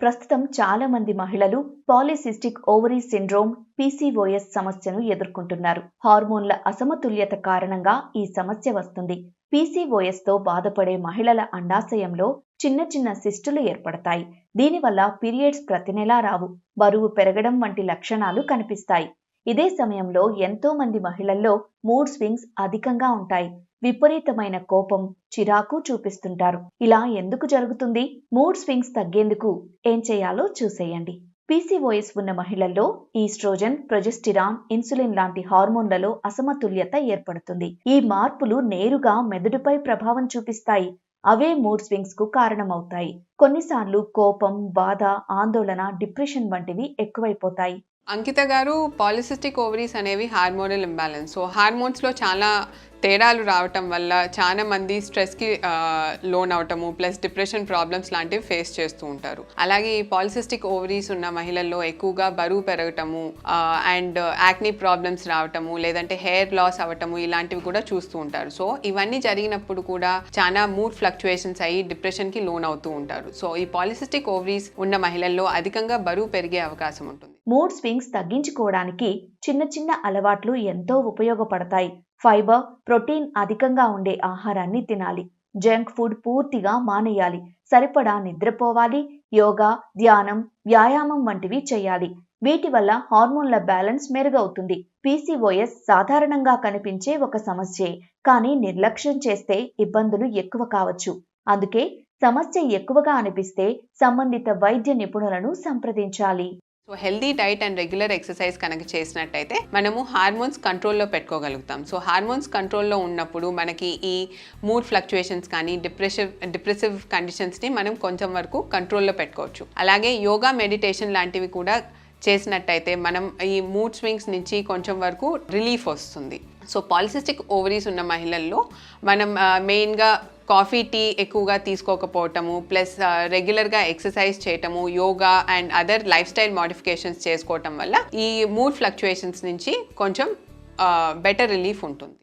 ప్రస్తుతం చాలా మంది మహిళలు పాలిసిస్టిక్ ఓవరీ సిండ్రోమ్ పీసీఓఎస్ సమస్యను ఎదుర్కొంటున్నారు. హార్మోన్ల అసమతుల్యత కారణంగా ఈ సమస్య వస్తుంది. పీసీఓఎస్ తో బాధపడే మహిళల అండాశయంలో చిన్న చిన్న సిస్టులు ఏర్పడతాయి. దీనివల్ల పీరియడ్స్ ప్రతి నెలా రావు, బరువు పెరగడం వంటి లక్షణాలు కనిపిస్తాయి. ఇదే సమయంలో ఎంతో మంది మహిళల్లో మూడ్ స్వింగ్స్ అధికంగా ఉంటాయి. విపరీతమైన కోపం, చిరాకు చూపిస్తుంటారు. ఇలా ఎందుకు జరుగుతుంది? మూడ్ స్వింగ్స్ తగ్గేందుకు ఏం చేయాలో చూసేయండి. పీసీఓఎస్ ఉన్న మహిళల్లో ఈస్ట్రోజన్, ప్రొజెస్టిరాన్, ఇన్సులిన్ లాంటి హార్మోన్లలో అసమతుల్యత ఏర్పడుతుంది. ఈ మార్పులు నేరుగా మెదడుపై ప్రభావం చూపిస్తాయి. అవే మూడ్ స్వింగ్స్ కు కారణమవుతాయి. కొన్నిసార్లు కోపం, బాధ, ఆందోళన, డిప్రెషన్ వంటివి ఎక్కువైపోతాయి. అంకిత గారు, పాలిసిస్టిక్ ఓవరీస్ అనేవి హార్మోనల్ ఇంబ్యాలెన్స్. సో హార్మోన్స్లో చాలా తేడాలు రావటం వల్ల చాలా మంది స్ట్రెస్కి లోన్ అవటము, ప్లస్ డిప్రెషన్ ప్రాబ్లమ్స్ లాంటివి ఫేస్ చేస్తూ ఉంటారు. అలాగే ఈ పాలిసిస్టిక్ ఓవరీస్ ఉన్న మహిళల్లో ఎక్కువగా బరువు పెరగటము అండ్ యాక్నీ ప్రాబ్లమ్స్ రావటము, లేదంటే హెయిర్ లాస్ అవ్వటము, ఇలాంటివి కూడా చూస్తూ ఉంటారు. సో ఇవన్నీ జరిగినప్పుడు కూడా చాలా మూడ్ ఫ్లక్చుయేషన్స్ అయ్యి డిప్రెషన్కి లోన్ అవుతూ ఉంటారు. సో ఈ పాలిసిస్టిక్ ఓవరీస్ ఉన్న మహిళల్లో అధికంగా బరువు పెరిగే అవకాశం ఉంటుంది. మూడ్ స్వింగ్స్ తగ్గించుకోవడానికి చిన్న చిన్న అలవాట్లు ఎంతో ఉపయోగపడతాయి. ఫైబర్, ప్రోటీన్ అధికంగా ఉండే ఆహారాన్ని తినాలి. జంక్ ఫుడ్ పూర్తిగా మానేయాలి. సరిపడా నిద్రపోవాలి. యోగా, ధ్యానం, వ్యాయామం వంటివి చేయాలి. వీటి వల్ల హార్మోన్ల బ్యాలెన్స్ మెరుగవుతుంది. పీసీఓఎస్ సాధారణంగా కనిపించే ఒక సమస్యే, కానీ నిర్లక్ష్యం చేస్తే ఇబ్బందులు ఎక్కువ కావచ్చు. అందుకే సమస్య ఎక్కువగా అనిపిస్తే సంబంధిత వైద్య నిపుణులను సంప్రదించాలి. So healthy diet and regular exercise కనుక చేసినట్టయితే మనము హార్మోన్స్ కంట్రోల్లో పెట్టుకోగలుగుతాం. సో హార్మోన్స్ కంట్రోల్లో ఉన్నప్పుడు మనకి ఈ మూడ్ ఫ్లక్చుయేషన్స్ కానీ డిప్రెసివ్ కండిషన్స్ని మనం కొంచెం వరకు కంట్రోల్లో పెట్టుకోవచ్చు. అలాగే యోగా, మెడిటేషన్ లాంటివి కూడా చేసినట్టయితే మనం ఈ మూడ్ స్వింగ్స్ నుంచి కొంచెం వరకు రిలీఫ్ వస్తుంది. సో పాలిసిస్టిక్ ఓవరీస్ ఉన్న మహిళల్లో మనం మెయిన్గా కాఫీ, టీ ఎక్కువగా తీసుకోకపోవటము, ప్లస్ రెగ్యులర్గా ఎక్సర్సైజ్ చేయటము, yoga and other life style modifications చేసుకోవటం వల్ల ఈ మూడ్ ఫ్లక్చుయేషన్స్ నుంచి కొంచెం బెటర్ రిలీఫ్ ఉంటుంది.